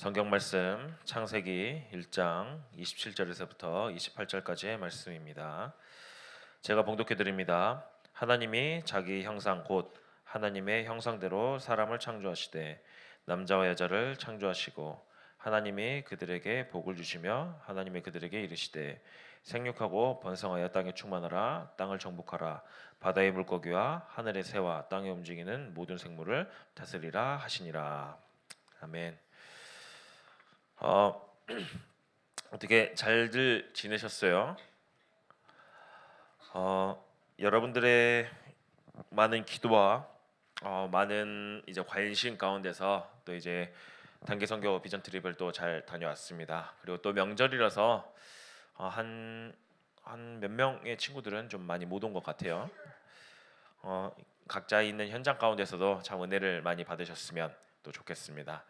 성경 말씀 창세기 1장 27절에서부터 28절까지의 말씀입니다. 제가 봉독해 드립니다. 하나님이 자기 형상 곧 하나님의 형상대로 사람을 창조하시되 남자와 여자를 창조하시고 하나님이 그들에게 복을 주시며 하나님이 그들에게 이르시되 생육하고 번성하여 땅에 충만하라 땅을 정복하라 바다의 물고기와 하늘의 새와 땅에 움직이는 모든 생물을 다스리라 하시니라. 아멘. 어, 어떻게 잘들 지내셨어요? 여러분들의 많은 기도와 많은 이제 관심 가운데서 또 이제 단기 선교 비전 트립을 또 잘 다녀왔습니다. 그리고 또 명절이라서 한 몇 명의 친구들은 좀 많이 못 온 것 같아요. 각자 있는 현장 가운데서도 참 은혜를 많이 받으셨으면 또 좋겠습니다.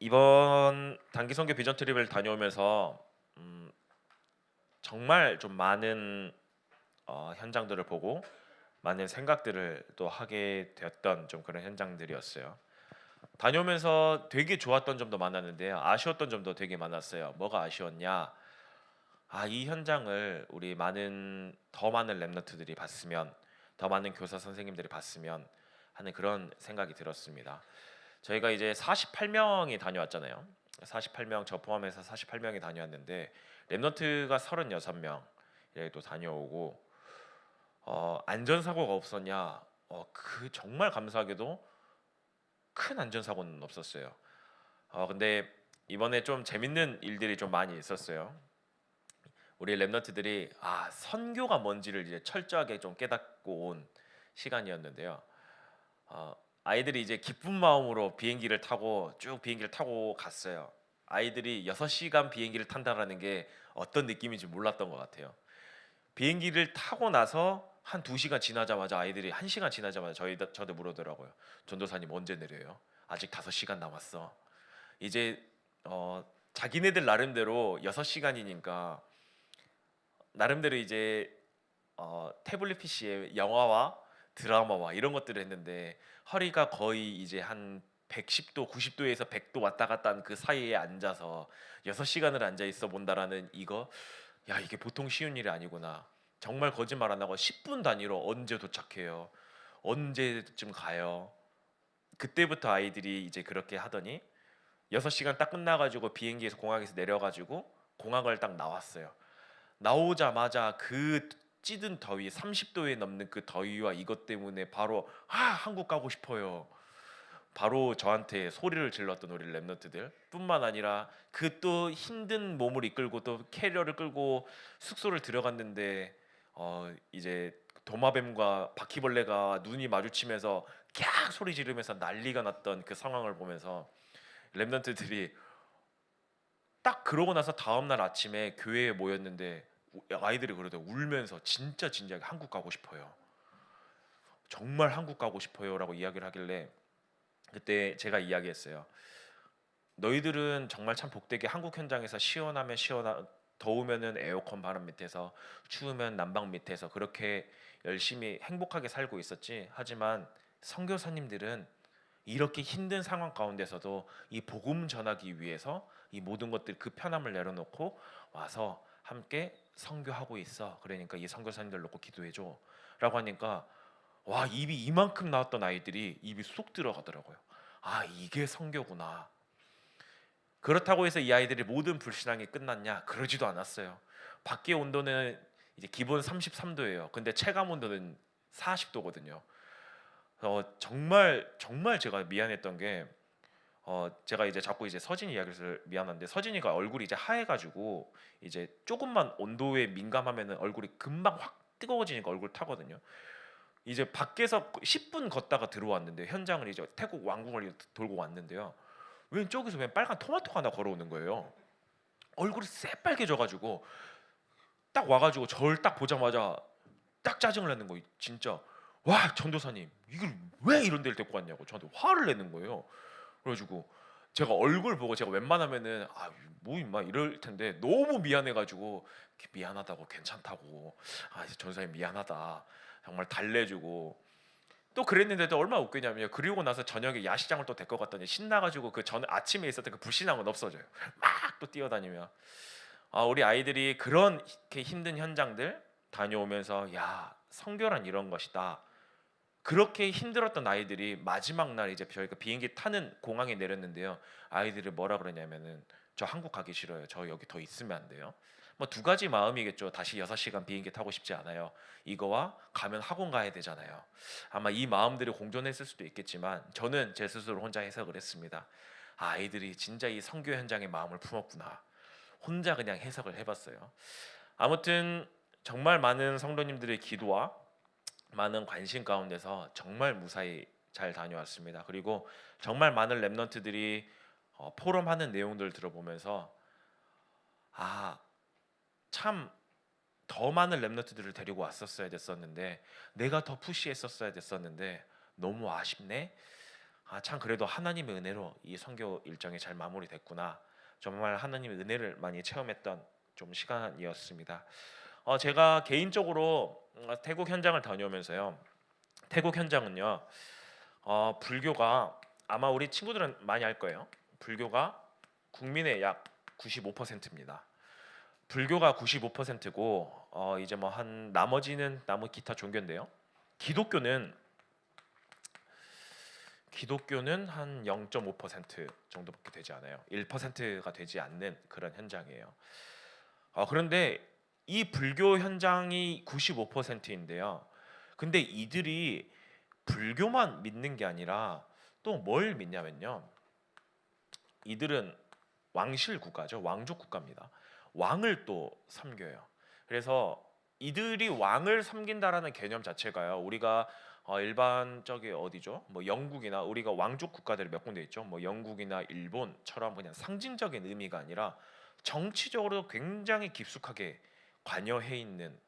이번 단기 선교 비전 트립을 다녀오면서 정말 좀 많은 현장들을 보고 많은 생각들을 또 하게 되었던 좀 그런 현장들이었어요. 다녀오면서 되게 좋았던 점도 많았는데 아쉬웠던 점도 되게 많았어요. 뭐가 아쉬웠냐? 이 현장을 우리 더 많은 랩런트들이 봤으면, 더 많은 교사 선생님들이 봤으면 하는 그런 생각이 들었습니다. 저희가 이제 48명이 다녀왔잖아요. 48명 저 포함해서 48명이 다녀왔는데 랩런트가 36명 또 다녀오고 안전사고가 없었냐? 그 정말 감사하게도 큰 안전사고는 없었어요. 근데 이번에 좀 재밌는 일들이 좀 많이 있었어요. 우리 랩런트들이 선교가 뭔지를 이제 철저하게 좀 깨닫고 온 시간이었는데요. 아이들이 이제 기쁜 마음으로 쭉 비행기를 타고 갔어요. 아이들이 6시간 비행기를 탄다라는 게 어떤 느낌인지 몰랐던 것 같아요. 비행기를 타고 나서 한 2시간 지나자마자 아이들이 1시간 지나자마자 저한테 물어더라고요. 전도사님 언제 내려요? 아직 5시간 남았어. 이제 자기네들 나름대로 6시간이니까 나름대로 이제 태블릿 PC에 영화와 드라마와 이런 것들을 했는데 허리가 거의 이제 한 110도, 90도에서 100도 왔다 갔다 하는 그 사이에 앉아서 6시간을 앉아 있어 본다라는 이게 보통 쉬운 일이 아니구나. 정말 거짓말 안 하고 10분 단위로 언제 도착해요? 언제쯤 가요? 그때부터 아이들이 이제 그렇게 하더니 6시간 딱 끝나가지고 비행기에서 공항에서 내려가지고 공항을 딱 나왔어요. 나오자마자 그 찌든 더위 30도에 넘는 그 더위와 이것 때문에 바로 한국 가고 싶어요. 바로 저한테 소리를 질렀던 우리 랩런트들 뿐만 아니라 그 또 힘든 몸을 이끌고 또 캐리어를 끌고 숙소를 들어갔는데 이제 도마뱀과 바퀴벌레가 눈이 마주치면서 캬 소리 지르면서 난리가 났던 그 상황을 보면서 랩런트들이 딱 그러고 나서 다음날 아침에 교회에 모였는데 아이들이 그러더라고요. 울면서 진짜 진지하게 한국 가고 싶어요. 정말 한국 가고 싶어요라고 이야기를 하길래 그때 제가 이야기했어요. 너희들은 정말 참 복되게 한국 현장에서 더우면은 에어컨 바람 밑에서 추우면 난방 밑에서 그렇게 열심히 행복하게 살고 있었지. 하지만 선교사님들은 이렇게 힘든 상황 가운데서도 이 복음 전하기 위해서 이 모든 것들 그 편함을 내려놓고 와서 함께 선교하고 있어. 그러니까 이 선교사님들 놓고 기도해줘라고 하니까 와 입이 이만큼 나왔던 아이들이 입이 쏙 들어가더라고요. 이게 선교구나. 그렇다고 해서 이 아이들이 모든 불신앙이 끝났냐? 그러지도 않았어요. 밖의 온도는 이제 기본 33도예요. 근데 체감 온도는 40도거든요. 정말 정말 제가 미안했던 게 제가 이제 자꾸 이제 서진이 이야기를 미안한데 서진이가 얼굴이 이제 하얘가지고 이제 조금만 온도에 민감하면은 얼굴이 금방 확 뜨거워지니까 얼굴 타거든요. 이제 밖에서 10분 걷다가 들어왔는데 현장을 이제 태국 왕궁을 돌고 왔는데요. 왼쪽에서 왜 빨간 토마토가 하나 걸어오는 거예요. 얼굴이 새빨개져가지고 딱 와가지고 저를 딱 보자마자 딱 짜증을 내는 거예요. 진짜 와 전도사님 이걸 왜 이런 데를 데리고 왔냐고 저한테 화를 내는 거예요. 그래가지고 제가 얼굴 보고 제가 웬만하면은 뭐 임마 이럴 텐데 너무 미안해가지고 미안하다고 괜찮다고 이제 전사님 미안하다 정말 달래주고 또 그랬는데도 얼마나 웃기냐면요. 그리고 나서 저녁에 야시장을 또 데리고 갔더니 신나가지고 그 전 아침에 있었던 그 불신한 건 없어져요. 막 또 뛰어다니며. 우리 아이들이 그런 이렇게 힘든 현장들 다녀오면서 야 성교란 이런 것이다. 그렇게 힘들었던 아이들이 마지막 날 이제 저희가 비행기 타는 공항에 내렸는데요. 아이들이 뭐라 그러냐면은 저 한국 가기 싫어요. 저 여기 더 있으면 안 돼요. 뭐 두 가지 마음이겠죠. 다시 6시간 비행기 타고 싶지 않아요. 이거와 가면 학원 가야 되잖아요. 아마 이 마음들이 공존했을 수도 있겠지만 저는 제 스스로 혼자 해석을 했습니다. 아이들이 진짜 이 선교 현장의 마음을 품었구나. 혼자 그냥 해석을 해봤어요. 아무튼 정말 많은 성도님들의 기도와 많은 관심 가운데서 정말 무사히 잘 다녀왔습니다. 그리고 정말 많은 랩런트들이 포럼하는 내용들 들어보면서 아, 참 더 많은 랩런트들을 데리고 왔었어야 됐었는데 내가 더 푸시했었어야 됐었는데 너무 아쉽네. 참 그래도 하나님의 은혜로 이 선교 일정이 잘 마무리됐구나. 정말 하나님의 은혜를 많이 체험했던 좀 시간이었습니다. 제가 개인적으로 태국 현장을 다녀오면서요. 태국 현장은요. 불교가 아마 우리 친구들은 많이 알 거예요. 불교가 국민의 약 95%입니다. 불교가 95%고 이제 뭐 한 나머지는 기타 종교인데요. 기독교는 한 0.5% 정도밖에 되지 않아요. 1%가 되지 않는 그런 현장이에요. 그런데 이 불교 현장이 95%인데요. 근데 이들이 불교만 믿는 게 아니라 또 뭘 믿냐면요. 이들은 왕실 국가죠. 왕족 국가입니다. 왕을 또 섬겨요. 그래서 이들이 왕을 섬긴다라는 개념 자체가요. 우리가 일반적인 어디죠? 뭐 영국이나 우리가 왕족 국가들이 몇 군데 있죠. 뭐 영국이나 일본처럼 그냥 상징적인 의미가 아니라 정치적으로 굉장히 깊숙하게 관여해 있는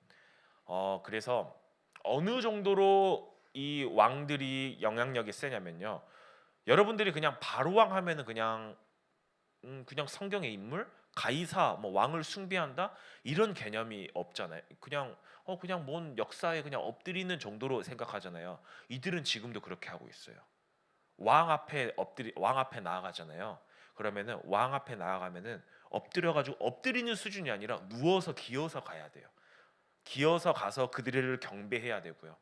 그래서 어느 정도로 이 왕들이 영향력이 세냐면요. 여러분들이 그냥 바로왕 하면은 그냥 성경의 인물, 가이사, 뭐 왕을 숭배한다 이런 개념이 없잖아요. 그냥 뭔 역사에 그냥 엎드리는 정도로 생각하잖아요. 이들은 지금도 그렇게 하고 있어요. 왕 앞에 나아가잖아요. 그러면은 왕 앞에 나아가면은 엎드려가지고 엎드리는 수준이 아니라 누워서 기어서 가야 돼요. 기어서 가서 그들을 경배해야 되고요.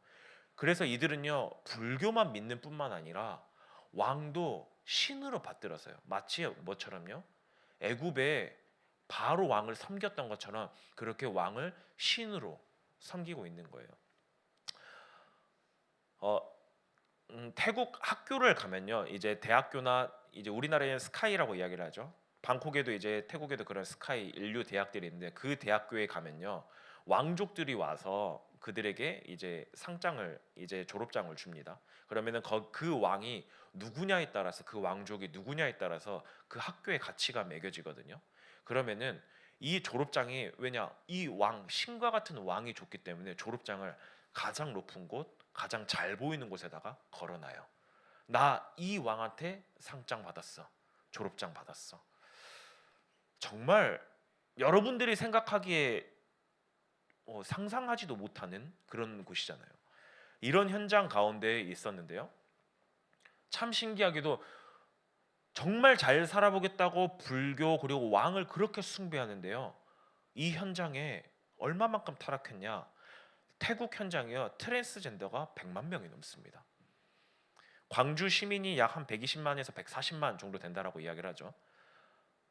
그래서 이들은요 불교만 믿는 뿐만 아니라 왕도 신으로 받들었어요. 마치 뭐처럼요? 애굽에 바로 왕을 섬겼던 것처럼 그렇게 왕을 신으로 섬기고 있는 거예요. 어, 태국 학교를 가면요, 이제 대학교나 이제 우리나라에는 스카이라고 이야기를 하죠. 방콕에도 이제 태국에도 그런 스카이 인류 대학들이 있는데 그 대학교에 가면요, 왕족들이 와서 그들에게 이제 상장을 이제 졸업장을 줍니다. 그러면은 그 왕이 누구냐에 따라서 그 왕족이 누구냐에 따라서 그 학교의 가치가 매겨지거든요. 그러면은 이 졸업장이 왜냐 이 왕 신과 같은 왕이 줬기 때문에 졸업장을 가장 높은 곳, 가장 잘 보이는 곳에다가 걸어놔요. 나 이 왕한테 상장 받았어. 졸업장 받았어. 정말 여러분들이 생각하기에 상상하지도 못하는 그런 곳이잖아요. 이런 현장 가운데 있었는데요. 참 신기하게도 정말 잘 살아보겠다고 불교 그리고 왕을 그렇게 숭배하는데요. 이 현장에 얼마만큼 타락했냐? 태국 현장이요. 트랜스젠더가 100만 명이 넘습니다. 광주 시민이 약 한 120만에서 140만 정도 된다라고 이야기를 하죠.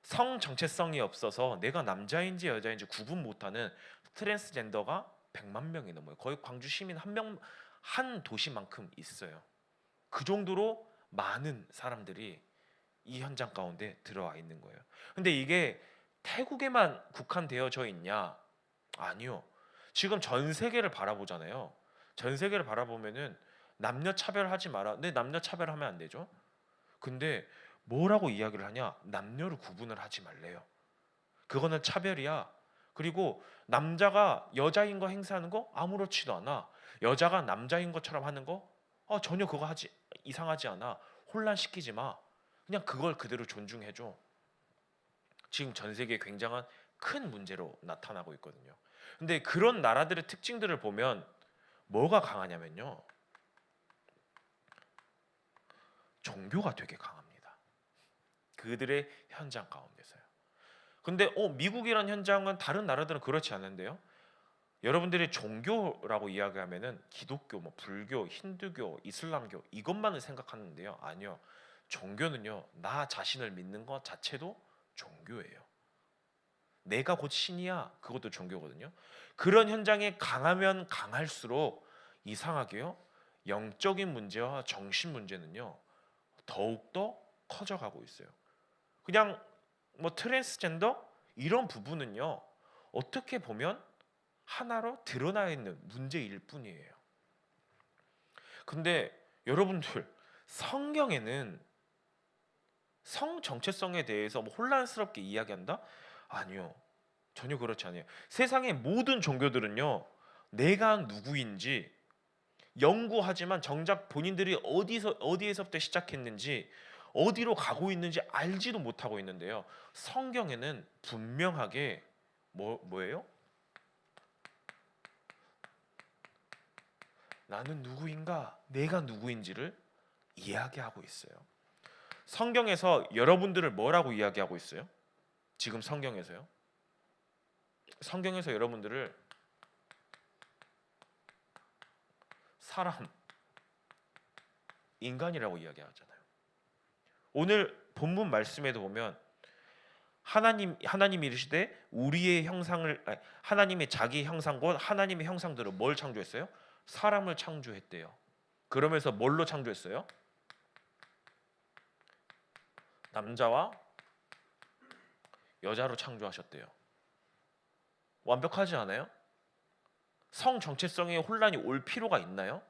성 정체성이 없어서 내가 남자인지 여자인지 구분 못하는 트랜스젠더가 100만 명이 넘어요. 거의 광주 시민 한 도시만큼 있어요. 그 정도로 많은 사람들이 이 현장 가운데 들어와 있는 거예요. 근데 이게 태국에만 국한되어져 있냐? 아니요. 지금 전 세계를 바라보잖아요. 전 세계를 바라보면은 남녀 차별하지 마라. 네, 남녀 차별하면 안 되죠. 근데 뭐라고 이야기를 하냐? 남녀를 구분을 하지 말래요. 그거는 차별이야. 그리고 남자가 여자인 거 행사하는 거 아무렇지도 않아. 여자가 남자인 것처럼 하는 거 전혀 그거 하지 이상하지 않아. 혼란시키지 마. 그냥 그걸 그대로 존중해 줘. 지금 전 세계에 굉장한 큰 문제로 나타나고 있거든요. 근데 그런 나라들의 특징들을 보면 뭐가 강하냐면요. 종교가 되게 강합니다. 그들의 현장 가운데서요. 근데 미국이란 현장은 다른 나라들은 그렇지 않은데요. 여러분들이 종교라고 이야기하면은 기독교, 뭐 불교, 힌두교, 이슬람교 이것만을 생각하는데요. 아니요. 종교는요. 나 자신을 믿는 것 자체도 종교예요. 내가 곧 신이야. 그것도 종교거든요. 그런 현장에 강하면 강할수록 이상하게요. 영적인 문제와 정신 문제는요. 더욱더 커져가고 있어요. 그냥 뭐 트랜스젠더 이런 부분은요. 어떻게 보면 하나로 드러나 있는 문제일 뿐이에요. 근데 여러분들 성경에는 성 정체성에 대해서 뭐 혼란스럽게 이야기한다? 아니요. 전혀 그렇지 않아요. 세상의 모든 종교들은요. 내가 누구인지 연구하지만 정작 본인들이 어디에서부터 시작했는지 어디로 가고 있는지 알지도 못하고 있는데요. 성경에는 분명하게 뭐예요? 나는 누구인가? 내가 누구인지를 이야기하고 있어요. 성경에서 여러분들을 뭐라고 이야기하고 있어요? 지금 성경에서요? 성경에서 여러분들을 사람, 인간이라고 이야기하잖아요. 오늘 본문 말씀에도 보면 하나님이 이르시되 우리의 형상을 하나님의 자기 형상 곧 하나님의 형상대로 뭘 창조했어요? 사람을 창조했대요. 그러면서 뭘로 창조했어요? 남자와 여자로 창조하셨대요. 완벽하지 않아요? 성 정체성에 혼란이 올 필요가 있나요?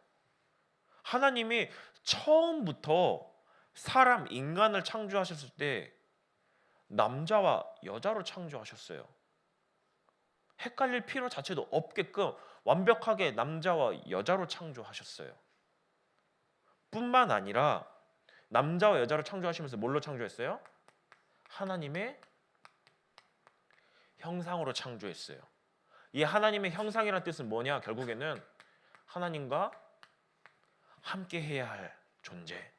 하나님이 처음부터 사람, 인간을 창조하셨을 때 남자와 여자로 창조하셨어요. 헷갈릴 필요 자체도 없게끔 완벽하게 남자와 여자로 창조하셨어요. 뿐만 아니라 남자와 여자로 창조하시면서 뭘로 창조했어요? 하나님의 형상으로 창조했어요. 이 하나님의 형상이라는 뜻은 뭐냐? 결국에는 하나님과 함께 해야 할 존재.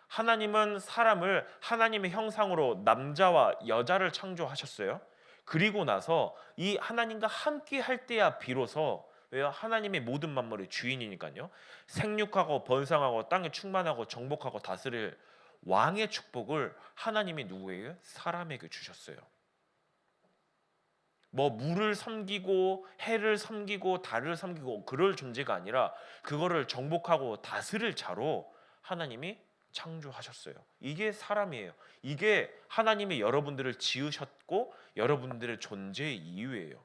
하나님은 사람을 하나님의 형상으로 남자와 여자를 창조하셨어요. 그리고 나서 이 하나님과 함께 할 때야 비로소 왜요? 하나님의 모든 만물의 주인이니까요. 생육하고 번성하고 땅에 충만하고 정복하고 다스릴 왕의 축복을 하나님이 누구에게? 사람에게 주셨어요. 뭐 물을 섬기고 해를 섬기고 달을 섬기고 그럴 존재가 아니라 그거를 정복하고 다스릴 자로 하나님이 창조하셨어요. 이게 사람이에요. 이게 하나님이 여러분들을 지으셨고 여러분들의 존재의 이유예요.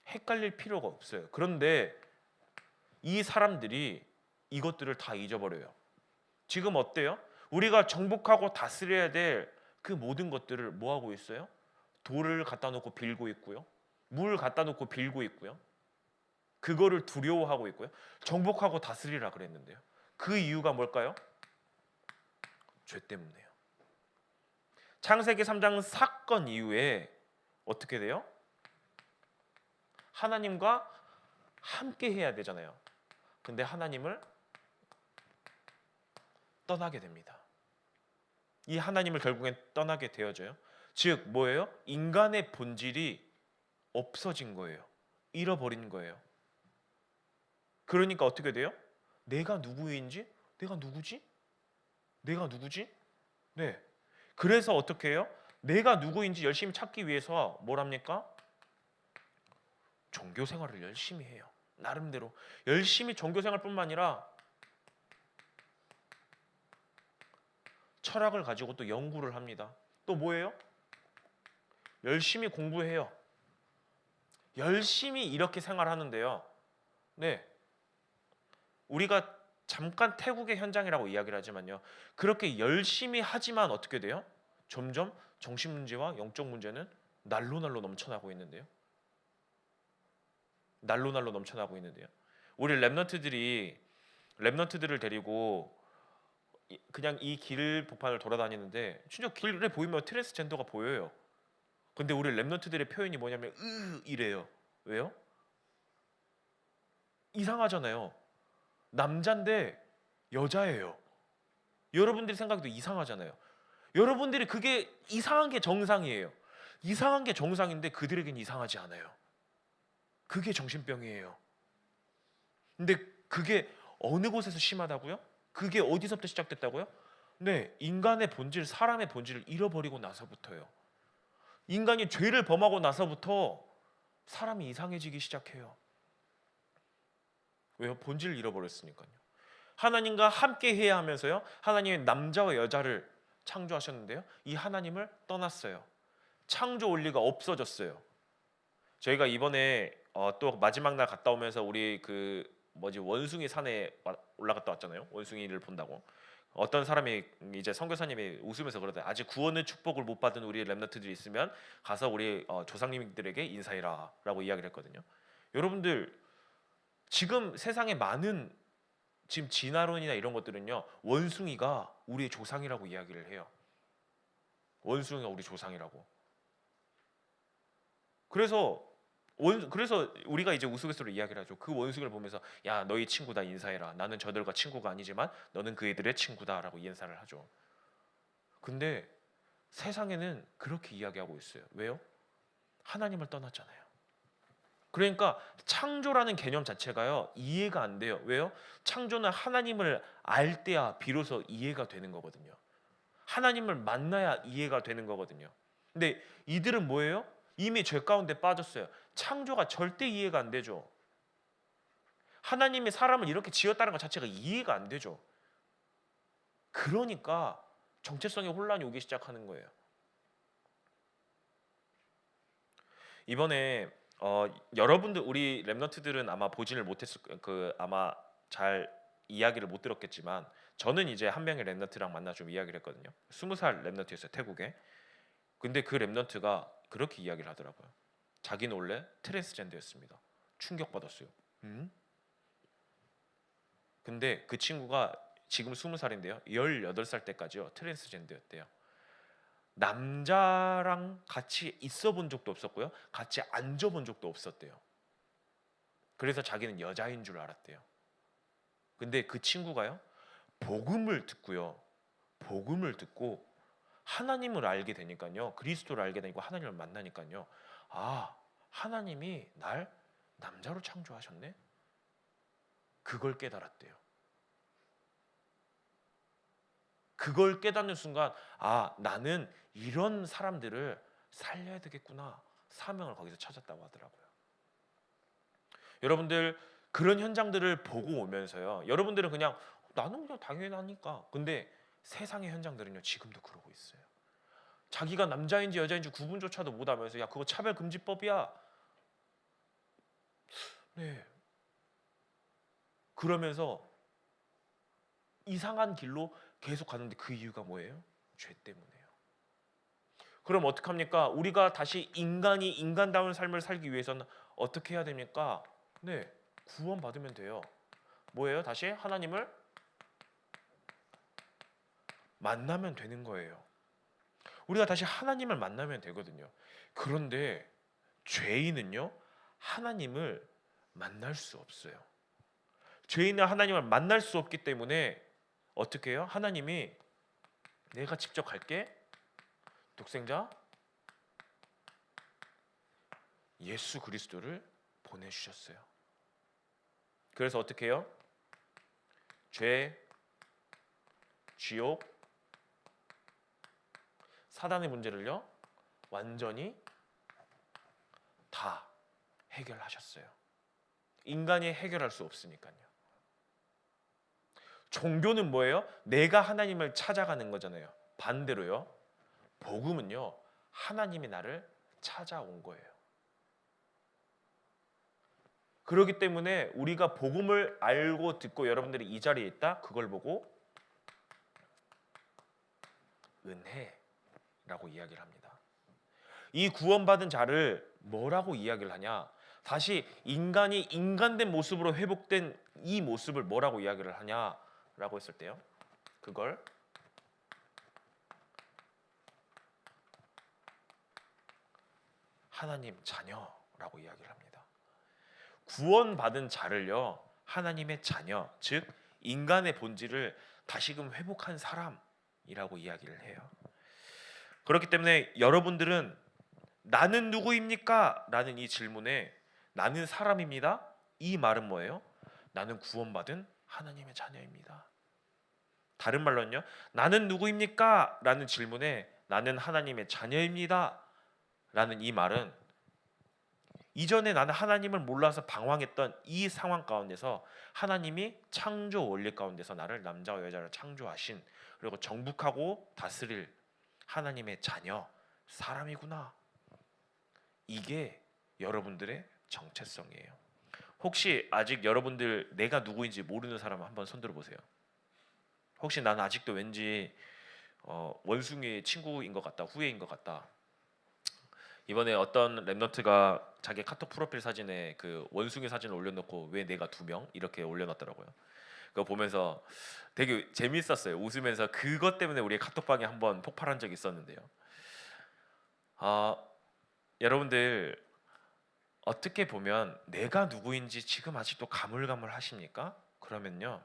헷갈릴 필요가 없어요. 그런데 이 사람들이 이것들을 다 잊어버려요. 지금 어때요? 우리가 정복하고 다스려야 될 그 모든 것들을 뭐 하고 있어요? 돌을 갖다 놓고 빌고 있고요. 물 갖다 놓고 빌고 있고요. 그거를 두려워하고 있고요. 정복하고 다스리라 그랬는데요. 그 이유가 뭘까요? 죄 때문에요. 창세기 3장 사건 이후에 어떻게 돼요? 하나님과 함께 해야 되잖아요. 근데 하나님을 떠나게 됩니다. 이 하나님을 결국엔 떠나게 되어져요. 즉 뭐예요? 인간의 본질이 없어진 거예요. 잃어버린 거예요. 그러니까 어떻게 돼요? 내가 누구인지? 내가 누구지? 내가 누구지? 네. 그래서 어떻게 해요? 내가 누구인지 열심히 찾기 위해서 뭘 합니까? 종교 생활을 열심히 해요. 나름대로 열심히 종교 생활뿐만 아니라 철학을 가지고 또 연구를 합니다. 또 뭐예요? 열심히 공부해요. 열심히 이렇게 생활하는데요. 네. 우리가 잠깐 태국의 현장이라고 이야기를 하지만요. 그렇게 열심히 하지만 어떻게 돼요? 점점 정신 문제와 영적 문제는 날로 넘쳐나고 있는데요. 날로 넘쳐나고 있는데요. 우리 랩런트들을 데리고 그냥 이 길 복판을 돌아다니는데 진짜 길에 보이면 트랜스젠더가 보여요. 근데 우리 랩런트들의 표현이 뭐냐면 이래요. 왜요? 이상하잖아요. 남잔데 여자예요. 여러분들이 생각해도 이상하잖아요. 여러분들이 그게 이상한 게 정상이에요. 이상한 게 정상인데 그들에겐 이상하지 않아요. 그게 정신병이에요. 근데 그게 어느 곳에서 심하다고요? 그게 어디서부터 시작됐다고요? 네, 인간의 본질, 사람의 본질을 잃어버리고 나서부터요. 인간이 죄를 범하고 나서부터 사람이 이상해지기 시작해요. 왜요? 본질을 잃어버렸으니까요. 하나님과 함께 해야 하면서요, 하나님이 남자와 여자를 창조하셨는데요, 이 하나님을 떠났어요. 창조 원리가 없어졌어요. 저희가 이번에 또 마지막 날 갔다 오면서 우리 그 원숭이 산에 올라갔다 왔잖아요. 원숭이를 본다고. 어떤 사람이 이제 선교사님이 웃으면서 그러더라고요. 아직 구원의 축복을 못 받은 우리 렘넌트들이 있으면 가서 우리 조상님들에게 인사해라라고 이야기를 했거든요. 여러분들, 지금 세상에 많은 지금 진화론이나 이런 것들은요, 원숭이가 우리의 조상이라고 이야기를 해요. 원숭이가 우리 조상이라고. 그래서 우리가 이제 우스갯소리로 이야기를 하죠. 그 원숭이를 보면서 야, 너희 친구다, 인사해라. 나는 저들과 친구가 아니지만 너는 그애들의 친구다라고 인사를 하죠. 근데 세상에는 그렇게 이야기하고 있어요. 왜요? 하나님을 떠났잖아요. 그러니까 창조라는 개념 자체가요, 이해가 안 돼요. 왜요? 창조는 하나님을 알 때야 비로소 이해가 되는 거거든요. 하나님을 만나야 이해가 되는 거거든요. 근데 이들은 뭐예요? 이미 죄 가운데 빠졌어요. 창조가 절대 이해가 안 되죠. 하나님이 사람을 이렇게 지었다는 것 자체가 이해가 안 되죠. 그러니까 정체성의 혼란이 오기 시작하는 거예요. 이번에 여러분들, 우리 렘넌트들은 아마 보지를 못했을, 아마 잘 이야기를 못 들었겠지만, 저는 이제 한 명의 렘넌트랑 만나 좀 이야기를 했거든요. 20살 렘넌트였어요, 태국에. 근데 그 렘넌트가 그렇게 이야기를 하더라고요. 자기는 원래 트랜스젠더였습니다. 충격받았어요. 근데 그 친구가 지금 20살인데요. 18살 때까지요, 트랜스젠더였대요. 남자랑 같이 있어 본 적도 없었고요. 같이 앉아 본 적도 없었대요. 그래서 자기는 여자인 줄 알았대요. 근데 그 친구가요, 복음을 듣고요. 복음을 듣고 하나님을 알게 되니까요. 그리스도를 알게 되고 하나님을 만나니까요. 아, 하나님이 날 남자로 창조하셨네? 그걸 깨달았대요. 그걸 깨닫는 순간, 아, 나는 이런 사람들을 살려야 되겠구나. 사명을 거기서 찾았다고 하더라고요. 여러분들, 그런 현장들을 보고 오면서요, 여러분들은 그냥 나는 그냥 당연하니까. 근데 세상의 현장들은요, 지금도 그러고 있어요. 자기가 남자인지 여자인지 구분조차도 못하면서 야, 그거 차별금지법이야. 네. 그러면서 이상한 길로 계속 가는데 그 이유가 뭐예요? 죄 때문에요. 그럼 어떡합니까? 우리가 다시 인간이 인간다운 삶을 살기 위해서는 어떻게 해야 됩니까? 네, 구원받으면 돼요. 뭐예요? 다시 하나님을 만나면 되는 거예요. 우리가 다시 하나님을 만나면 되거든요. 그런데 죄인은요, 하나님을 만날 수 없어요. 죄인은 하나님을 만날 수 없기 때문에 어떻게 해요? 하나님이 내가 직접 갈게, 독생자 예수 그리스도를 보내주셨어요. 그래서 어떻게 해요? 죄, 지옥, 사단의 문제를요, 완전히 다 해결하셨어요. 인간이 해결할 수 없으니까요. 종교는 뭐예요? 내가 하나님을 찾아가는 거잖아요. 반대로요, 복음은요, 하나님이 나를 찾아온 거예요. 그렇기 때문에 우리가 복음을 알고 듣고 여러분들이 이 자리에 있다, 그걸 보고 은혜라고 이야기를 합니다. 이 구원받은 자를 뭐라고 이야기를 하냐? 다시 인간이 인간된 모습으로 회복된 이 모습을 뭐라고 이야기를 하냐라고 했을 때요, 그걸 하나님 자녀라고 이야기를 합니다. 구원받은 자를요, 하나님의 자녀, 즉 인간의 본질을 다시금 회복한 사람이라고 이야기를 해요. 그렇기 때문에 여러분들은 나는 누구입니까? 라는 이 질문에 나는 사람입니다. 이 말은 뭐예요? 나는 구원받은 하나님의 자녀입니다. 다른 말로는요, 나는 누구입니까? 라는 질문에 나는 하나님의 자녀입니다. 라는 이 말은 이전에 나는 하나님을 몰라서 방황했던 이 상황 가운데서 하나님이 창조 원리 가운데서 나를 남자와 여자를 창조하신, 그리고 정복하고 다스릴 하나님의 자녀, 사람이구나. 이게 여러분들의 정체성이에요. 혹시 아직 여러분들 내가 누구인지 모르는 사람 한번 손들어 보세요. 혹시 나는 아직도 왠지 원숭이의 친구인 것 같다, 후예인 것 같다. 이번에 어떤 랩런트가 자기 카톡 프로필 사진에 그 원숭이 사진을 올려놓고 왜 내가 2명 이렇게 올려놨더라고요. 그거 보면서 되게 재밌었어요. 웃으면서 그것 때문에 우리 카톡방에 한번 폭발한 적이 있었는데요. 여러분들 어떻게 보면 내가 누구인지 지금 아직도 가물가물하십니까? 그러면요,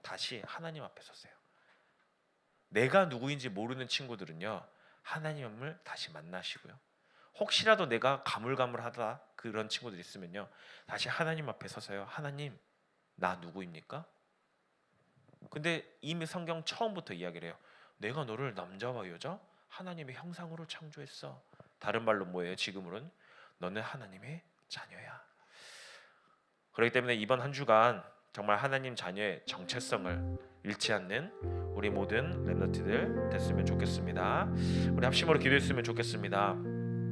다시 하나님 앞에 서세요. 내가 누구인지 모르는 친구들은요, 하나님을 다시 만나시고요. 혹시라도 내가 가물가물하다 그런 친구들 있으면요, 다시 하나님 앞에 서서요, 하나님, 나 누구입니까? 근데 이미 성경 처음부터 이야기를 해요. 내가 너를 남자와 여자 하나님의 형상으로 창조했어. 다른 말로 뭐예요? 지금으로는 너는 하나님의 자녀야. 그렇기 때문에 이번 한 주간 정말 하나님 자녀의 정체성을 잃지 않는 우리 모든 렘넌트들 됐으면 좋겠습니다. 우리 합심으로 기도했으면 좋겠습니다.